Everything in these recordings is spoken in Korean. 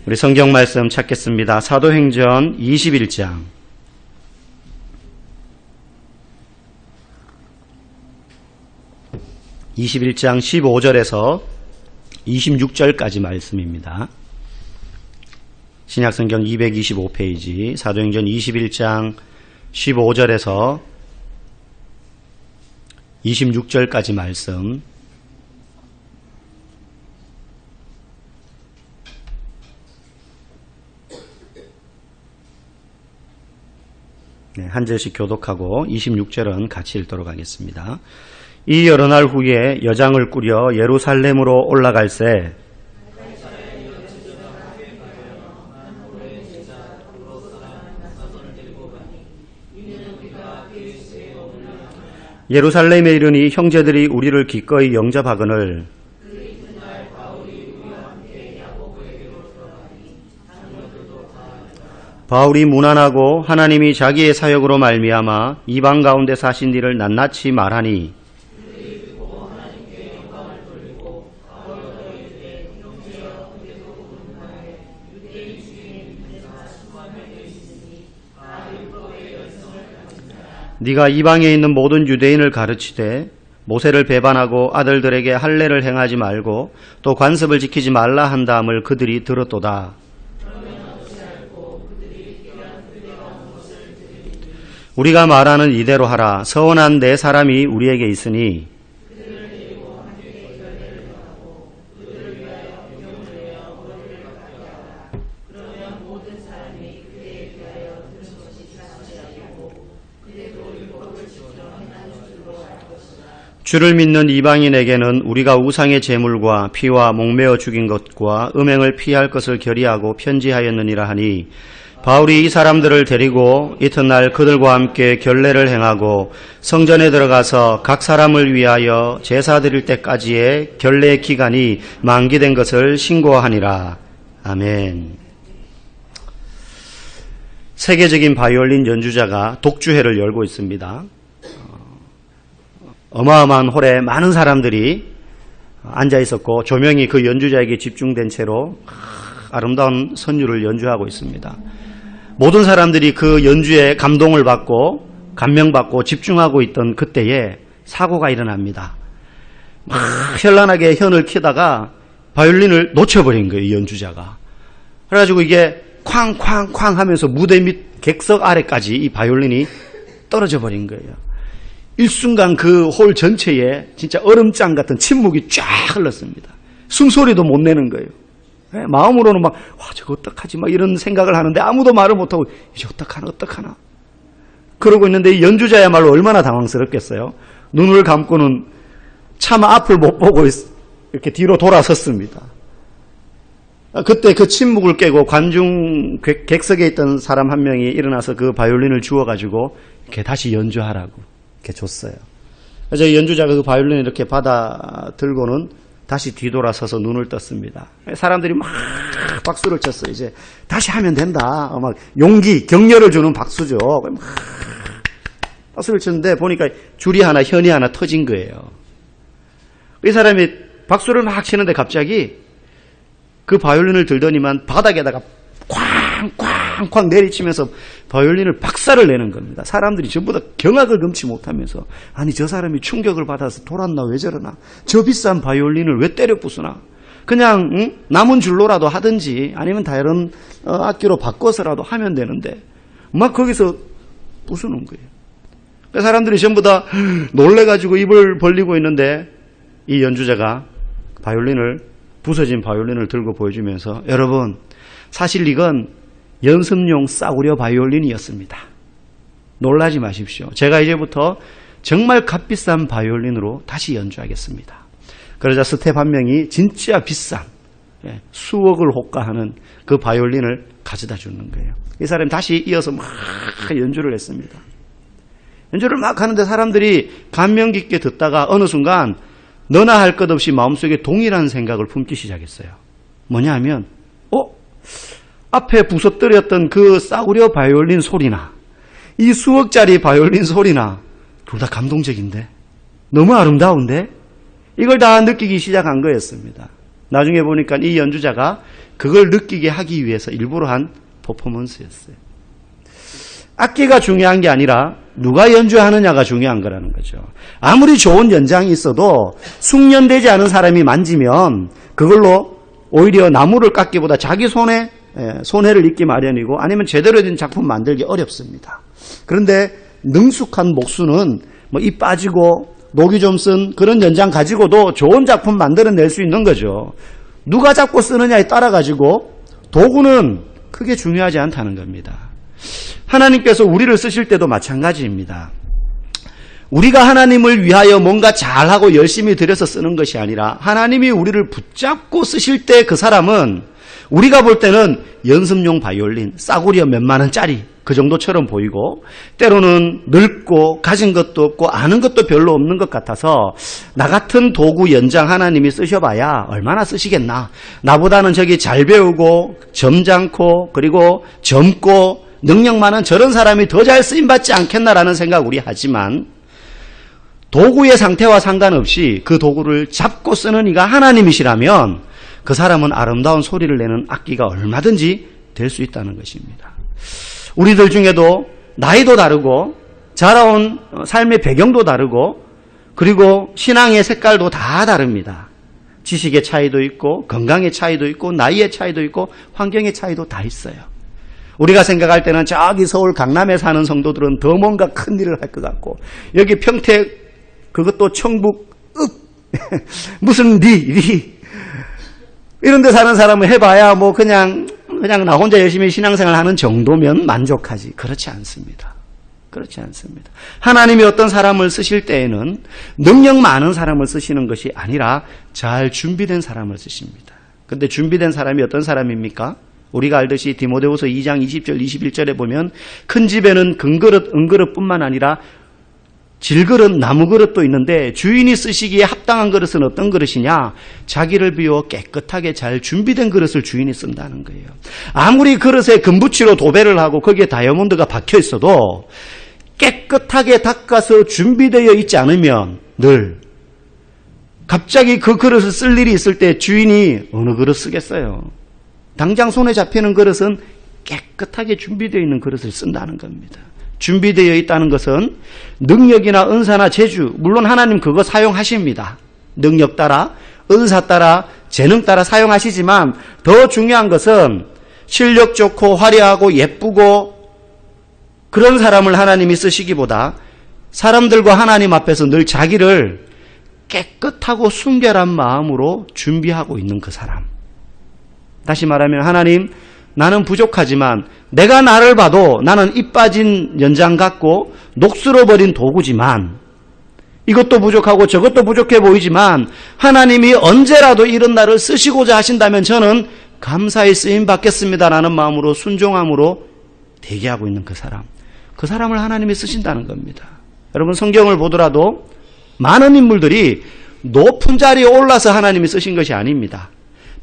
우리 성경 말씀 찾겠습니다. 사도행전 21장. 21장 15절에서 26절까지 말씀입니다. 신약성경 225페이지 사도행전 21장 15절에서 26절까지 말씀. 네, 한 절씩 교독하고 26절은 같이 읽도록 하겠습니다. 이 여러 날 후에 여장을 꾸려 예루살렘으로 올라갈새 예루살렘에 이르니 형제들이 우리를 기꺼이 영접하거늘 바울이 무난하고 하나님이 자기의 사역으로 말미암아 이방 가운데 사신 일을 낱낱이 말하니 네가 이방에 있는 모든 유대인을 가르치되 모세를 배반하고 아들들에게 할례를 행하지 말고 또 관습을 지키지 말라 한다함을 그들이 들었도다. 우리가 말하는 이대로 하라. 서원한 네 사람이 우리에게 있으니 주를 믿는 이방인에게는 우리가 우상의 제물과 피와 목매어 죽인 것과 음행을 피할 것을 결의하고 편지하였느니라 하니 바울이 이 사람들을 데리고 이튿날 그들과 함께 결례를 행하고 성전에 들어가서 각 사람을 위하여 제사 드릴 때까지의 결례 기간이 만기된 것을 신고하니라. 아멘. 세계적인 바이올린 연주자가 독주회를 열고 있습니다. 어마어마한 홀에 많은 사람들이 앉아 있었고 조명이 그 연주자에게 집중된 채로 아름다운 선율을 연주하고 있습니다. 모든 사람들이 그 연주에 감동을 받고 감명받고 집중하고 있던 그때에 사고가 일어납니다. 막 현란하게 현을 켜다가 바이올린을 놓쳐버린 거예요, 이 연주자가. 그래가지고 이게 쾅쾅쾅 하면서 무대 밑 객석 아래까지 이 바이올린이 떨어져 버린 거예요. 일순간 그 홀 전체에 진짜 얼음장 같은 침묵이 쫙 흘렀습니다. 숨소리도 못 내는 거예요. 마음으로는 막, 저거 어떡하지? 막 이런 생각을 하는데 아무도 말을 못하고, 이제 어떡하나. 그러고 있는데 이 연주자야말로 얼마나 당황스럽겠어요. 눈을 감고는 차마 앞을 못 보고 이렇게 뒤로 돌아섰습니다. 그때 그 침묵을 깨고 관중 객석에 있던 사람 한 명이 일어나서 그 바이올린을 주워가지고 이렇게 다시 연주하라고 이렇게 줬어요. 그래서 이 연주자가 그 바이올린을 이렇게 받아 들고는 다시 뒤돌아서서 눈을 떴습니다. 사람들이 막 박수를 쳤어요. 이제 다시 하면 된다. 막 용기, 격려를 주는 박수죠. 막 박수를 쳤는데 보니까 줄이 하나, 현이 하나 터진 거예요. 이 사람이 박수를 막 치는데 갑자기 그 바이올린을 들더니만 바닥에다가 쾅쾅쾅 내리치면서 바이올린을 박살을 내는 겁니다. 사람들이 전부 다 경악을 금치 못하면서 아니 저 사람이 충격을 받아서 돌았나 왜 저러나 저 비싼 바이올린을 왜 때려 부수나 그냥 남은 줄로라도 하든지 아니면 다른 악기로 바꿔서라도 하면 되는데 막 거기서 부수는 거예요. 그러니까 사람들이 전부 다 놀래가지고 입을 벌리고 있는데 이 연주자가 부서진 바이올린을 들고 보여주면서 여러분 사실 이건 연습용 싸구려 바이올린이었습니다. 놀라지 마십시오. 제가 이제부터 정말 값비싼 바이올린으로 다시 연주하겠습니다. 그러자 스텝 한 명이 진짜 비싼 수억을 호가하는 그 바이올린을 가져다 주는 거예요. 이 사람이 다시 이어서 막 연주를 했습니다. 연주를 막 하는데 사람들이 감명 깊게 듣다가 어느 순간 너나 할 것 없이 마음속에 동일한 생각을 품기 시작했어요. 뭐냐 하면 앞에 부서뜨렸던 그 싸구려 바이올린 소리나 이 수억짜리 바이올린 소리나 둘 다 감동적인데 너무 아름다운데 이걸 다 느끼기 시작한 거였습니다. 나중에 보니까 이 연주자가 그걸 느끼게 하기 위해서 일부러 한 퍼포먼스였어요. 악기가 중요한 게 아니라 누가 연주하느냐가 중요한 거라는 거죠. 아무리 좋은 연장이 있어도 숙련되지 않은 사람이 만지면 그걸로 오히려 나무를 깎기보다 자기 손해를 입기 마련이고 아니면 제대로 된 작품 만들기 어렵습니다. 그런데 능숙한 목수는 이 빠지고 녹이 좀 쓴 그런 연장 가지고도 좋은 작품 만들어낼 수 있는 거죠. 누가 잡고 쓰느냐에 따라 가지고 도구는 크게 중요하지 않다는 겁니다. 하나님께서 우리를 쓰실 때도 마찬가지입니다. 우리가 하나님을 위하여 뭔가 잘하고 열심히 들여서 쓰는 것이 아니라 하나님이 우리를 붙잡고 쓰실 때 그 사람은 우리가 볼 때는 연습용 바이올린, 싸구려 몇만 원짜리 그 정도처럼 보이고 때로는 늙고 가진 것도 없고 아는 것도 별로 없는 것 같아서 나 같은 도구 연장 하나님이 쓰셔봐야 얼마나 쓰시겠나. 나보다는 저기 잘 배우고 점잖고 그리고 젊고 능력 많은 저런 사람이 더 잘 쓰임받지 않겠나라는 생각 우리 하지만 도구의 상태와 상관없이 그 도구를 잡고 쓰는 이가 하나님이시라면 그 사람은 아름다운 소리를 내는 악기가 얼마든지 될 수 있다는 것입니다. 우리들 중에도 나이도 다르고 자라온 삶의 배경도 다르고 그리고 신앙의 색깔도 다 다릅니다. 지식의 차이도 있고 건강의 차이도 있고 나이의 차이도 있고 환경의 차이도 다 있어요. 우리가 생각할 때는 저기 서울 강남에 사는 성도들은 더 뭔가 큰 일을 할 것 같고 여기 평택 그것도 청북 무슨 리 이런 데 사는 사람은 해봐야 뭐 그냥 나 혼자 열심히 신앙생활 하는 정도면 만족하지. 그렇지 않습니다. 그렇지 않습니다. 하나님이 어떤 사람을 쓰실 때에는 능력 많은 사람을 쓰시는 것이 아니라 잘 준비된 사람을 쓰십니다. 근데 준비된 사람이 어떤 사람입니까? 우리가 알듯이 디모데후서 2장 20절 21절에 보면 큰 집에는 금그릇 은그릇뿐만 아니라 질그릇 나무그릇도 있는데 주인이 쓰시기에 합당한 그릇은 어떤 그릇이냐? 자기를 비워 깨끗하게 잘 준비된 그릇을 주인이 쓴다는 거예요. 아무리 그릇에 금붙이로 도배를 하고 거기에 다이아몬드가 박혀 있어도 깨끗하게 닦아서 준비되어 있지 않으면 늘 갑자기 그 그릇을 쓸 일이 있을 때 주인이 어느 그릇 쓰겠어요? 당장 손에 잡히는 그릇은 깨끗하게 준비되어 있는 그릇을 쓴다는 겁니다. 준비되어 있다는 것은 능력이나 은사나 재주, 물론 하나님 그거 사용하십니다. 능력 따라, 은사 따라, 재능 따라 사용하시지만 더 중요한 것은 실력 좋고 화려하고 예쁘고 그런 사람을 하나님이 쓰시기보다 사람들과 하나님 앞에서 늘 자기를 깨끗하고 순결한 마음으로 준비하고 있는 그 사람. 다시 말하면 하나님, 나는 부족하지만 내가 나를 봐도 나는 이 빠진 연장 같고 녹슬어버린 도구지만 이것도 부족하고 저것도 부족해 보이지만 하나님이 언제라도 이런 나를 쓰시고자 하신다면 저는 감사히 쓰임 받겠습니다라는 마음으로 순종함으로 대기하고 있는 그 사람. 그 사람을 하나님이 쓰신다는 겁니다. 여러분 성경을 보더라도 많은 인물들이 높은 자리에 올라서 하나님이 쓰신 것이 아닙니다.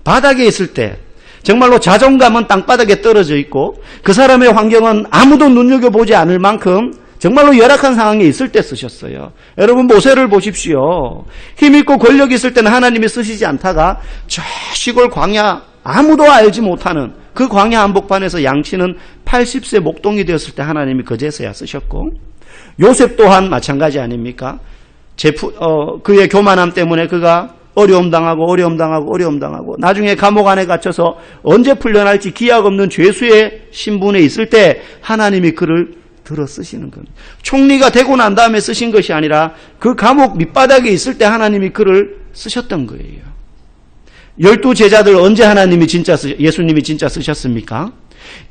바닥에 있을 때 정말로 자존감은 땅바닥에 떨어져 있고 그 사람의 환경은 아무도 눈여겨보지 않을 만큼 정말로 열악한 상황에 있을 때 쓰셨어요. 여러분 모세를 보십시오. 힘있고 권력 있을 때는 하나님이 쓰시지 않다가 저 시골 광야 아무도 알지 못하는 그 광야 한복판에서 양치는 80세 목동이 되었을 때 하나님이 그제서야 쓰셨고 요셉 또한 마찬가지 아닙니까? 그의 교만함 때문에 그가 어려움 당하고 나중에 감옥 안에 갇혀서 언제 풀려날지 기약 없는 죄수의 신분에 있을 때 하나님이 그를 들어 쓰시는 겁니다. 총리가 되고 난 다음에 쓰신 것이 아니라 그 감옥 밑바닥에 있을 때 하나님이 그를 쓰셨던 거예요. 12 제자들 언제 예수님이 진짜 쓰셨습니까?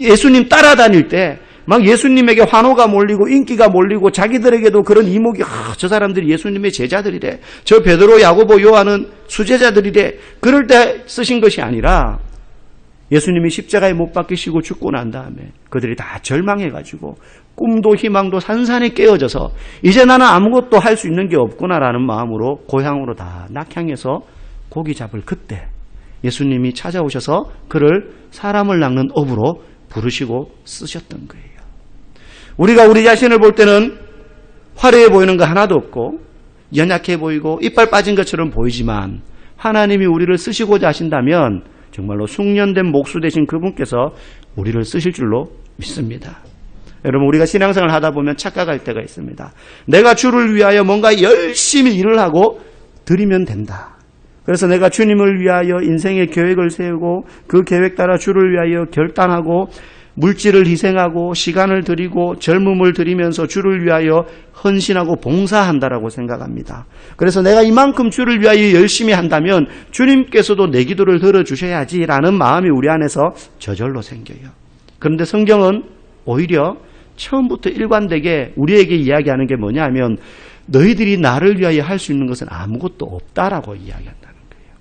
예수님 따라다닐 때 막 예수님에게 환호가 몰리고 인기가 몰리고 자기들에게도 그런 이목이 저 사람들이 예수님의 제자들이래. 저 베드로, 야고보, 요한은 수제자들이래. 그럴 때 쓰신 것이 아니라 예수님이 십자가에 못 박히시고 죽고 난 다음에 그들이 다 절망해가지고 꿈도 희망도 산산이 깨어져서 이제 나는 아무것도 할 수 있는 게 없구나라는 마음으로 고향으로 다 낙향해서 고기 잡을 그때 예수님이 찾아오셔서 그를 사람을 낚는 업으로 부르시고 쓰셨던 거예요. 우리가 우리 자신을 볼 때는 화려해 보이는 거 하나도 없고 연약해 보이고 이빨 빠진 것처럼 보이지만 하나님이 우리를 쓰시고자 하신다면 정말로 숙련된 목수 되신 그분께서 우리를 쓰실 줄로 믿습니다. 여러분, 우리가 신앙생활을 하다 보면 착각할 때가 있습니다. 내가 주를 위하여 뭔가 열심히 일을 하고 드리면 된다. 그래서 내가 주님을 위하여 인생의 계획을 세우고 그 계획 따라 주를 위하여 결단하고 물질을 희생하고 시간을 드리고 젊음을 드리면서 주를 위하여 헌신하고 봉사한다라고 생각합니다. 그래서 내가 이만큼 주를 위하여 열심히 한다면 주님께서도 내 기도를 들어주셔야지라는 마음이 우리 안에서 저절로 생겨요. 그런데 성경은 오히려 처음부터 일관되게 우리에게 이야기하는 게 뭐냐 하면 너희들이 나를 위하여 할 수 있는 것은 아무것도 없다라고 이야기한다는 거예요.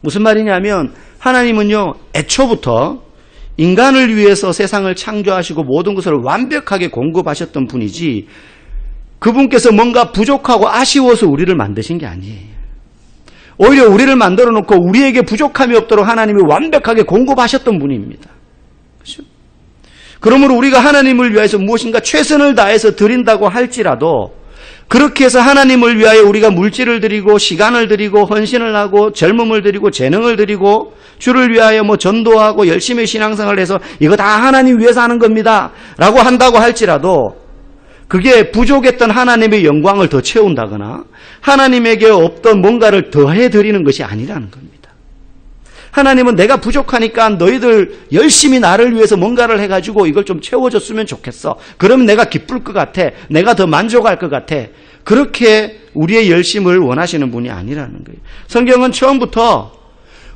무슨 말이냐면 하나님은요, 애초부터 인간을 위해서 세상을 창조하시고 모든 것을 완벽하게 공급하셨던 분이지 그분께서 뭔가 부족하고 아쉬워서 우리를 만드신 게 아니에요. 오히려 우리를 만들어 놓고 우리에게 부족함이 없도록 하나님이 완벽하게 공급하셨던 분입니다. 그렇죠? 그러므로 우리가 하나님을 위해서 무엇인가 최선을 다해서 드린다고 할지라도 그렇게 해서 하나님을 위하여 우리가 물질을 드리고 시간을 드리고 헌신을 하고 젊음을 드리고 재능을 드리고 주를 위하여 전도하고 열심히 신앙생활을 해서 이거 다 하나님 위해서 하는 겁니다 라고 한다고 할지라도 그게 부족했던 하나님의 영광을 더 채운다거나 하나님에게 없던 뭔가를 더해 드리는 것이 아니라는 겁니다. 하나님은 내가 부족하니까 너희들 열심히 나를 위해서 뭔가를 해가지고 이걸 좀 채워줬으면 좋겠어. 그러면 내가 기쁠 것 같아. 내가 더 만족할 것 같아. 그렇게 우리의 열심을 원하시는 분이 아니라는 거예요. 성경은 처음부터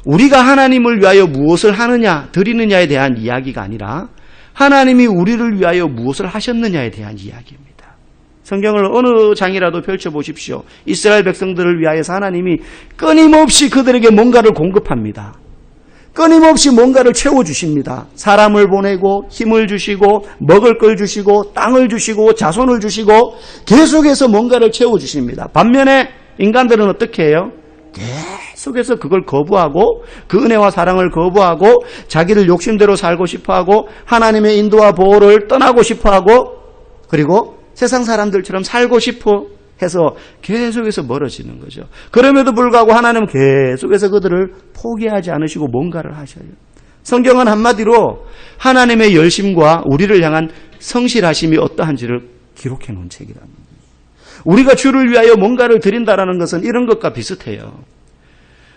우리가 하나님을 위하여 무엇을 하느냐, 드리느냐에 대한 이야기가 아니라 하나님이 우리를 위하여 무엇을 하셨느냐에 대한 이야기입니다. 성경을 어느 장이라도 펼쳐보십시오. 이스라엘 백성들을 위하여서 하나님이 끊임없이 그들에게 뭔가를 공급합니다. 끊임없이 뭔가를 채워주십니다. 사람을 보내고 힘을 주시고 먹을 걸 주시고 땅을 주시고 자손을 주시고 계속해서 뭔가를 채워주십니다. 반면에 인간들은 어떻게 해요? 계속해서 그걸 거부하고 그 은혜와 사랑을 거부하고 자기들 욕심대로 살고 싶어하고 하나님의 인도와 보호를 떠나고 싶어하고 그리고 세상 사람들처럼 살고 싶어 해서 계속해서 멀어지는 거죠. 그럼에도 불구하고 하나님은 계속해서 그들을 포기하지 않으시고 뭔가를 하셔요. 성경은 한마디로 하나님의 열심과 우리를 향한 성실하심이 어떠한지를 기록해 놓은 책이랍니다. 우리가 주를 위하여 뭔가를 드린다라는 것은 이런 것과 비슷해요.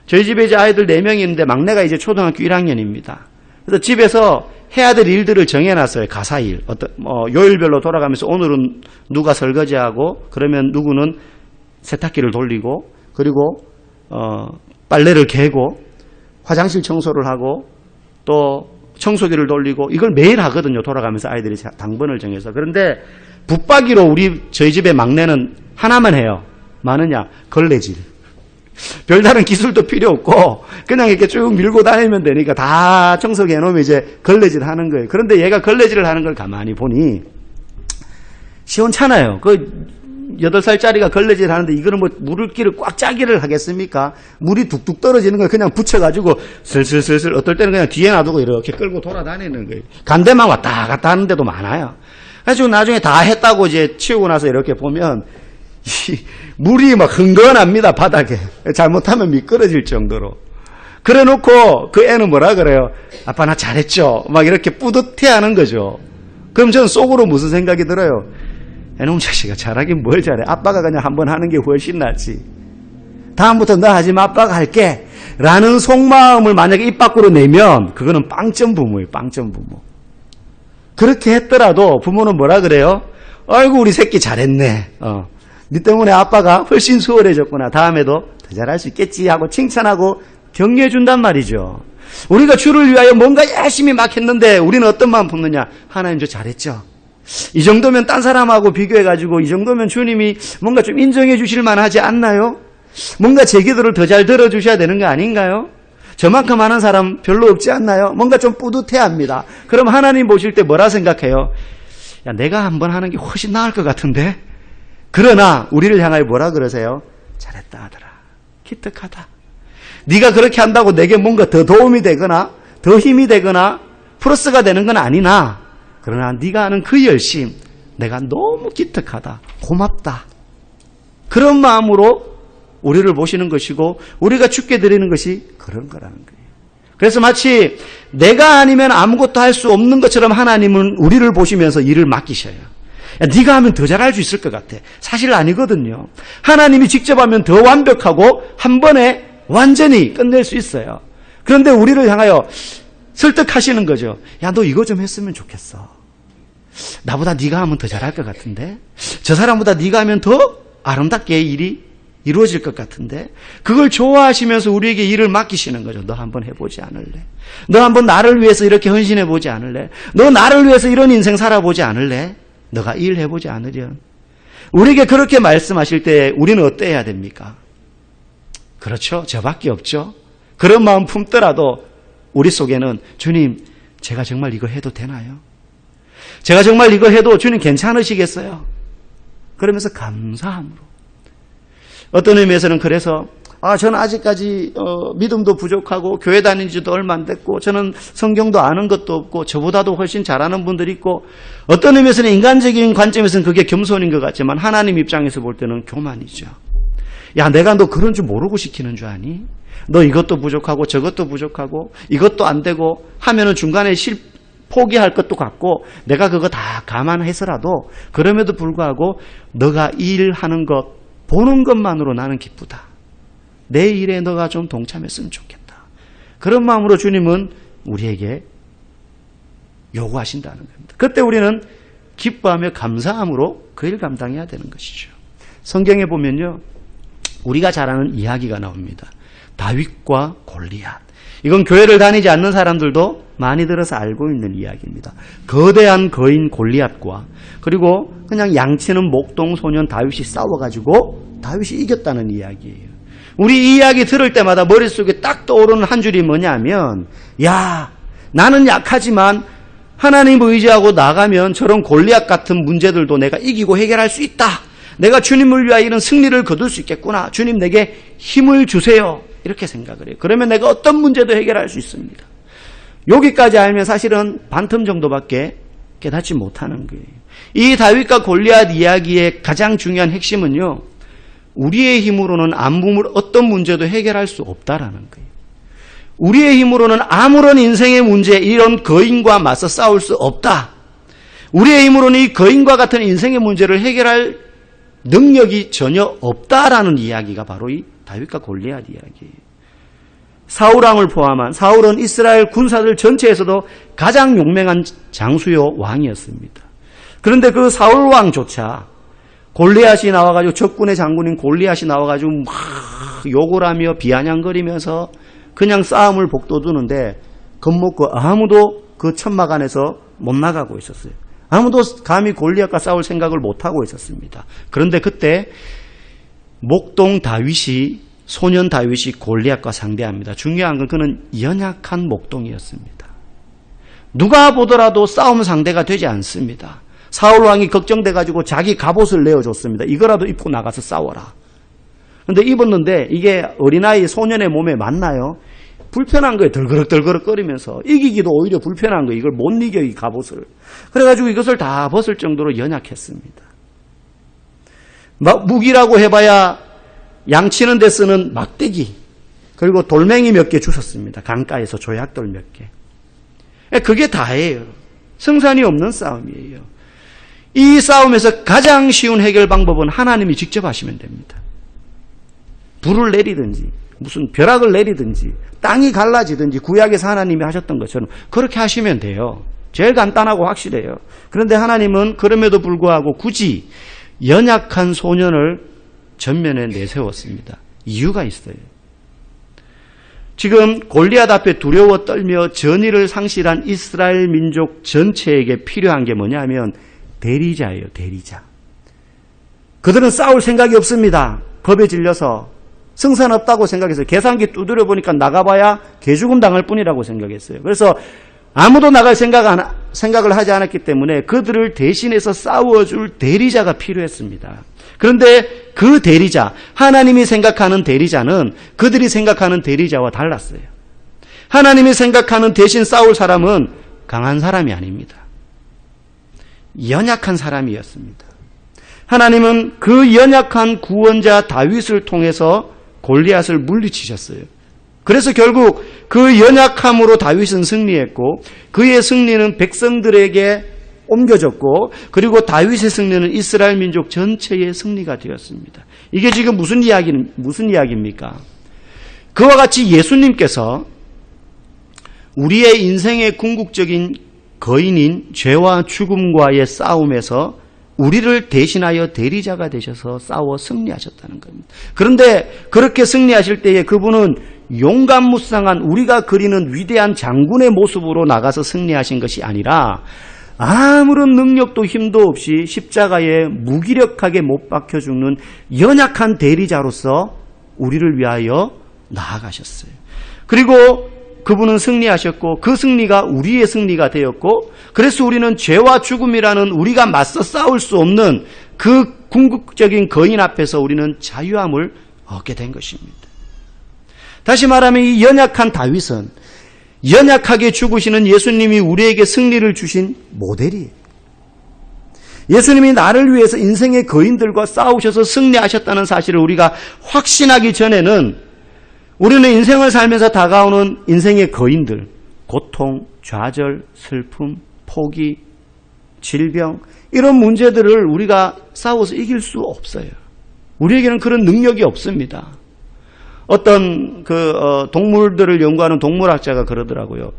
저희 집에 이제 아이들 4명이 있는데 막내가 이제 초등학교 1학년입니다. 그래서 집에서 해야 될 일들을 정해놨어요. 가사일. 요일별로 돌아가면서 오늘은 누가 설거지하고 그러면 누구는 세탁기를 돌리고 그리고 빨래를 개고 화장실 청소를 하고 또 청소기를 돌리고 이걸 매일 하거든요. 돌아가면서 아이들이 당번을 정해서. 그런데 붙박이로 저희 집의 막내는 하나만 해요. 많으냐? 걸레질. 별다른 기술도 필요 없고 그냥 이렇게 쭉 밀고 다니면 되니까 다 청소기 해놓으면 이제 걸레질 하는 거예요. 그런데 얘가 걸레질을 하는 걸 가만히 보니 시원찮아요. 8살짜리가 걸레질 하는데 이거는 물기를 꽉 짜기를 하겠습니까? 물이 뚝뚝 떨어지는 걸 그냥 붙여가지고 슬슬슬슬 어떨 때는 그냥 뒤에 놔두고 이렇게 끌고 돌아다니는 거예요. 간대만 왔다 갔다 하는 데도 많아요. 그래서 나중에 다 했다고 이제 치우고 나서 이렇게 보면 물이 막 흥건합니다. 바닥에. 잘못하면 미끄러질 정도로. 그래 놓고 그 애는 뭐라 그래요? 아빠 나 잘했죠? 막 이렇게 뿌듯해하는 거죠. 그럼 저는 속으로 무슨 생각이 들어요? 애놈 자식아 잘하긴 뭘 잘해. 아빠가 그냥 한번 하는 게 훨씬 낫지. 다음부터 너 하지 마. 아빠가 할게. 라는 속마음을 만약에 입 밖으로 내면 그거는 빵점 부모예요. 빵점 부모. 그렇게 했더라도 부모는 뭐라 그래요? 아이고 우리 새끼 잘했네. 네 때문에 아빠가 훨씬 수월해졌구나. 다음에도 더 잘할 수 있겠지 하고 칭찬하고 격려해 준단 말이죠. 우리가 주를 위하여 뭔가 열심히 막 했는데 우리는 어떤 마음 품느냐? 하나님 저 잘했죠. 이 정도면 딴 사람하고 비교해가지고 이 정도면 주님이 뭔가 좀 인정해 주실 만하지 않나요? 뭔가 제 기도를 더 잘 들어주셔야 되는 거 아닌가요? 저만큼 하는 사람 별로 없지 않나요? 뭔가 좀 뿌듯해합니다. 그럼 하나님 보실 때 뭐라 생각해요? 야 내가 한번 하는 게 훨씬 나을 것 같은데? 그러나 우리를 향하여 뭐라 그러세요? 잘했다 아들아. 기특하다. 네가 그렇게 한다고 내게 뭔가 더 도움이 되거나 더 힘이 되거나 플러스가 되는 건 아니나 그러나 네가 하는 그 열심 내가 너무 기특하다. 고맙다. 그런 마음으로 우리를 보시는 것이고 우리가 주께 드리는 것이 그런 거라는 거예요. 그래서 마치 내가 아니면 아무것도 할 수 없는 것처럼 하나님은 우리를 보시면서 일을 맡기셔요. 야, 네가 하면 더 잘할 수 있을 것 같아. 사실 아니거든요. 하나님이 직접 하면 더 완벽하고 한 번에 완전히 끝낼 수 있어요. 그런데 우리를 향하여 설득하시는 거죠. 야, 너 이거 좀 했으면 좋겠어. 나보다 네가 하면 더 잘할 것 같은데? 저 사람보다 네가 하면 더 아름답게 일이 이루어질 것 같은데? 그걸 좋아하시면서 우리에게 일을 맡기시는 거죠. 너 한번 해보지 않을래? 너 한번 나를 위해서 이렇게 헌신해보지 않을래? 너 나를 위해서 이런 인생 살아보지 않을래? 너가 일해보지 않으련? 우리에게 그렇게 말씀하실 때 우리는 어때야 됩니까? 그렇죠. 저밖에 없죠. 그런 마음 품더라도 우리 속에는 주님, 제가 정말 이거 해도 되나요? 제가 정말 이거 해도 주님 괜찮으시겠어요? 그러면서 감사함으로. 어떤 의미에서는 그래서 저는 아직까지 믿음도 부족하고 교회 다닌 지도 얼마 안 됐고 저는 성경도 아는 것도 없고 저보다도 훨씬 잘하는 분들이 있고 어떤 의미에서는 인간적인 관점에서는 그게 겸손인 것 같지만 하나님 입장에서 볼 때는 교만이죠. 야, 내가 너 그런 줄 모르고 시키는 줄 아니? 너 이것도 부족하고 저것도 부족하고 이것도 안 되고 하면은 중간에 포기할 것도 같고 내가 그거 다 감안해서라도 그럼에도 불구하고 너가 일하는 것 보는 것만으로 나는 기쁘다. 내 일에 너가 좀 동참했으면 좋겠다. 그런 마음으로 주님은 우리에게 요구하신다는 겁니다. 그때 우리는 기뻐하며 감사함으로 그 일 감당해야 되는 것이죠. 성경에 보면요, 우리가 잘 아는 이야기가 나옵니다. 다윗과 골리앗. 이건 교회를 다니지 않는 사람들도 많이 들어서 알고 있는 이야기입니다. 거대한 거인 골리앗과 그리고 그냥 양치는 목동 소년 다윗이 싸워가지고 다윗이 이겼다는 이야기예요. 우리 이 이야기 들을 때마다 머릿속에 딱 떠오르는 한 줄이 뭐냐면, 야, 나는 약하지만 하나님 의지하고 나가면 저런 골리앗 같은 문제들도 내가 이기고 해결할 수 있다. 내가 주님을 위하여 이런 승리를 거둘 수 있겠구나. 주님 내게 힘을 주세요. 이렇게 생각을 해요. 그러면 내가 어떤 문제도 해결할 수 있습니다. 여기까지 알면 사실은 반틈 정도밖에 깨닫지 못하는 거예요. 이 다윗과 골리앗 이야기의 가장 중요한 핵심은요, 우리의 힘으로는 어떤 문제도 해결할 수 없다라는 거예요. 우리의 힘으로는 아무런 인생의 문제, 이런 거인과 맞서 싸울 수 없다. 우리의 힘으로는 이 거인과 같은 인생의 문제를 해결할 능력이 전혀 없다라는 이야기가 바로 이 다윗과 골리앗 이야기예요. 사울왕을 포함한 사울은 이스라엘 군사들 전체에서도 가장 용맹한 장수요 왕이었습니다. 그런데 그 사울왕조차 골리앗이 나와가지고 적군의 장군인 골리앗이 나와가지고 막 욕을 하며 비아냥거리면서 그냥 싸움을 복도두는데 겁먹고 아무도 그 천막 안에서 못 나가고 있었어요. 아무도 감히 골리앗과 싸울 생각을 못하고 있었습니다. 그런데 그때 목동 다윗이, 소년 다윗이 골리앗과 상대합니다. 중요한 건 그는 연약한 목동이었습니다. 누가 보더라도 싸움 상대가 되지 않습니다. 사울왕이 걱정돼가지고 자기 갑옷을 내어줬습니다. 이거라도 입고 나가서 싸워라. 그런데 입었는데 이게 어린아이 소년의 몸에 맞나요? 불편한 거예요. 덜그럭덜그럭 거리면서. 이기기도 오히려 불편한 거예요. 이걸 못 이겨, 이 갑옷을. 그래가지고 이것을 다 벗을 정도로 연약했습니다. 무기라고 해봐야 양치는 데 쓰는 막대기, 그리고 돌멩이 몇 개 주셨습니다. 강가에서 조약돌 몇 개. 그게 다예요. 승산이 없는 싸움이에요. 이 싸움에서 가장 쉬운 해결 방법은 하나님이 직접 하시면 됩니다. 불을 내리든지 무슨 벼락을 내리든지 땅이 갈라지든지 구약에서 하나님이 하셨던 것처럼 그렇게 하시면 돼요. 제일 간단하고 확실해요. 그런데 하나님은 그럼에도 불구하고 굳이 연약한 소년을 전면에 내세웠습니다. 이유가 있어요. 지금 골리앗 앞에 두려워 떨며 전의를 상실한 이스라엘 민족 전체에게 필요한 게 뭐냐면 대리자예요. 대리자. 그들은 싸울 생각이 없습니다. 겁에 질려서 승산 없다고 생각했어요. 계산기 두드려 보니까 나가봐야 개죽음 당할 뿐이라고 생각했어요. 그래서 아무도 나갈 생각을 하지 않았기 때문에 그들을 대신해서 싸워줄 대리자가 필요했습니다. 그런데 그 대리자, 하나님이 생각하는 대리자는 그들이 생각하는 대리자와 달랐어요. 하나님이 생각하는 대신 싸울 사람은 강한 사람이 아닙니다. 연약한 사람이었습니다. 하나님은 그 연약한 구원자 다윗을 통해서 골리앗을 물리치셨어요. 그래서 결국 그 연약함으로 다윗은 승리했고 그의 승리는 백성들에게 옮겨졌고 그리고 다윗의 승리는 이스라엘 민족 전체의 승리가 되었습니다. 이게 지금 무슨 이야기입니까? 그와 같이 예수님께서 우리의 인생의 궁극적인 거인인 죄와 죽음과의 싸움에서 우리를 대신하여 대리자가 되셔서 싸워 승리하셨다는 겁니다. 그런데 그렇게 승리하실 때에 그분은 용감무쌍한 우리가 그리는 위대한 장군의 모습으로 나가서 승리하신 것이 아니라 아무런 능력도 힘도 없이 십자가에 무기력하게 못 박혀 죽는 연약한 대리자로서 우리를 위하여 나아가셨어요. 그리고 그분은 승리하셨고 그 승리가 우리의 승리가 되었고 그래서 우리는 죄와 죽음이라는 우리가 맞서 싸울 수 없는 그 궁극적인 거인 앞에서 우리는 자유함을 얻게 된 것입니다. 다시 말하면 이 연약한 다윗은 연약하게 죽으시는 예수님이 우리에게 승리를 주신 모델이에요. 예수님이 나를 위해서 인생의 거인들과 싸우셔서 승리하셨다는 사실을 우리가 확신하기 전에는 우리는 인생을 살면서 다가오는 인생의 거인들, 고통, 좌절, 슬픔, 포기, 질병 이런 문제들을 우리가 싸워서 이길 수 없어요. 우리에게는 그런 능력이 없습니다. 어떤 동물들을 연구하는 동물학자가 그러더라고요.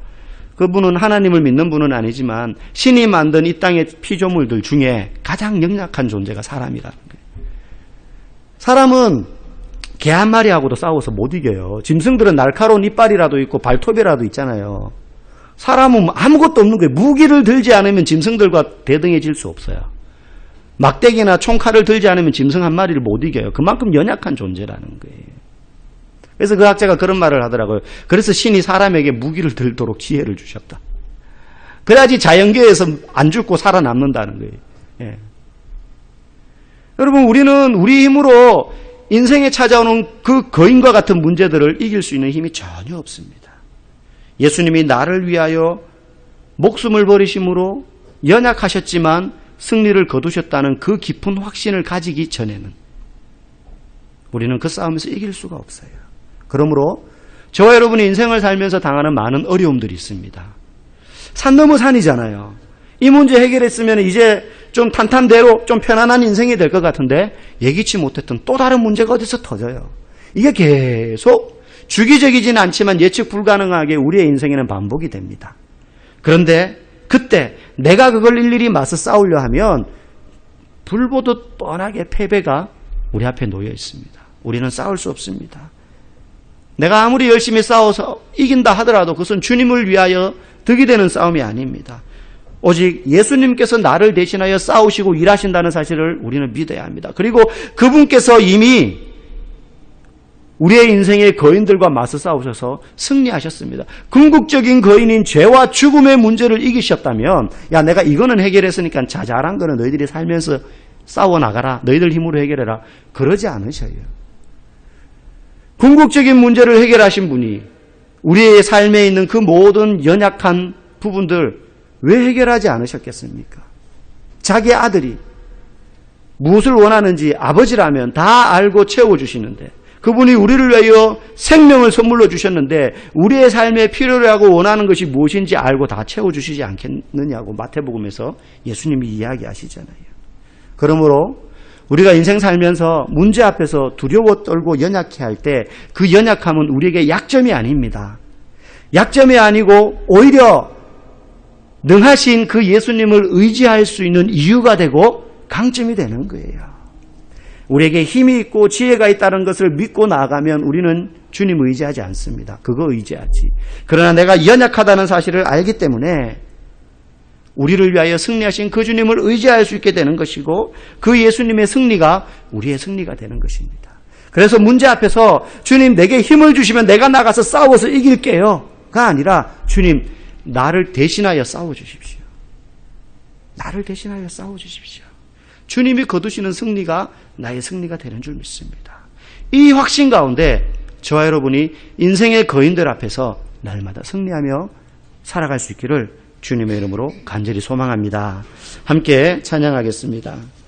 그분은 하나님을 믿는 분은 아니지만 신이 만든 이 땅의 피조물들 중에 가장 연약한 존재가 사람이라는 거예요. 사람은 개 한 마리하고도 싸워서 못 이겨요. 짐승들은 날카로운 이빨이라도 있고 발톱이라도 있잖아요. 사람은 아무것도 없는 거예요. 무기를 들지 않으면 짐승들과 대등해질 수 없어요. 막대기나 총칼을 들지 않으면 짐승 한 마리를 못 이겨요. 그만큼 연약한 존재라는 거예요. 그래서 그 학자가 그런 말을 하더라고요. 그래서 신이 사람에게 무기를 들도록 지혜를 주셨다. 그래야지 자연계에서 안 죽고 살아남는다는 거예요. 예. 여러분, 우리는 우리 힘으로 인생에 찾아오는 그 거인과 같은 문제들을 이길 수 있는 힘이 전혀 없습니다. 예수님이 나를 위하여 목숨을 버리심으로 연약하셨지만 승리를 거두셨다는 그 깊은 확신을 가지기 전에는 우리는 그 싸움에서 이길 수가 없어요. 그러므로 저와 여러분이 인생을 살면서 당하는 많은 어려움들이 있습니다. 산 넘어 산이잖아요. 이 문제 해결했으면 이제 좀 탄탄대로 좀 편안한 인생이 될 것 같은데 예기치 못했던 또 다른 문제가 어디서 터져요. 이게 계속 주기적이지는 않지만 예측 불가능하게 우리의 인생에는 반복이 됩니다. 그런데 그때 내가 그걸 일일이 맞서 싸우려 하면 불보듯 뻔하게 패배가 우리 앞에 놓여 있습니다. 우리는 싸울 수 없습니다. 내가 아무리 열심히 싸워서 이긴다 하더라도 그것은 주님을 위하여 득이 되는 싸움이 아닙니다. 오직 예수님께서 나를 대신하여 싸우시고 일하신다는 사실을 우리는 믿어야 합니다. 그리고 그분께서 이미 우리의 인생의 거인들과 맞서 싸우셔서 승리하셨습니다. 궁극적인 거인인 죄와 죽음의 문제를 이기셨다면 야 내가 이거는 해결했으니까 자잘한 거는 너희들이 살면서 싸워나가라. 너희들 힘으로 해결해라. 그러지 않으셔요. 궁극적인 문제를 해결하신 분이 우리의 삶에 있는 그 모든 연약한 부분들 왜 해결하지 않으셨겠습니까? 자기 아들이 무엇을 원하는지 아버지라면 다 알고 채워주시는데 그분이 우리를 위하여 생명을 선물로 주셨는데 우리의 삶에 필요로 하고 원하는 것이 무엇인지 알고 다 채워주시지 않겠느냐고 마태복음에서 예수님이 이야기하시잖아요. 그러므로 우리가 인생 살면서 문제 앞에서 두려워 떨고 연약해 할 때 그 연약함은 우리에게 약점이 아닙니다. 약점이 아니고 오히려 능하신 그 예수님을 의지할 수 있는 이유가 되고 강점이 되는 거예요. 우리에게 힘이 있고 지혜가 있다는 것을 믿고 나아가면 우리는 주님 의지하지 않습니다. 그거 의지하지. 그러나 내가 연약하다는 사실을 알기 때문에 우리를 위하여 승리하신 그 주님을 의지할 수 있게 되는 것이고 그 예수님의 승리가 우리의 승리가 되는 것입니다. 그래서 문제 앞에서 주님 내게 힘을 주시면 내가 나가서 싸워서 이길게요가 아니라 주님 나를 대신하여 싸워주십시오. 나를 대신하여 싸워주십시오. 주님이 거두시는 승리가 나의 승리가 되는 줄 믿습니다. 이 확신 가운데 저와 여러분이 인생의 거인들 앞에서 날마다 승리하며 살아갈 수 있기를 주님의 이름으로 간절히 소망합니다. 함께 찬양하겠습니다.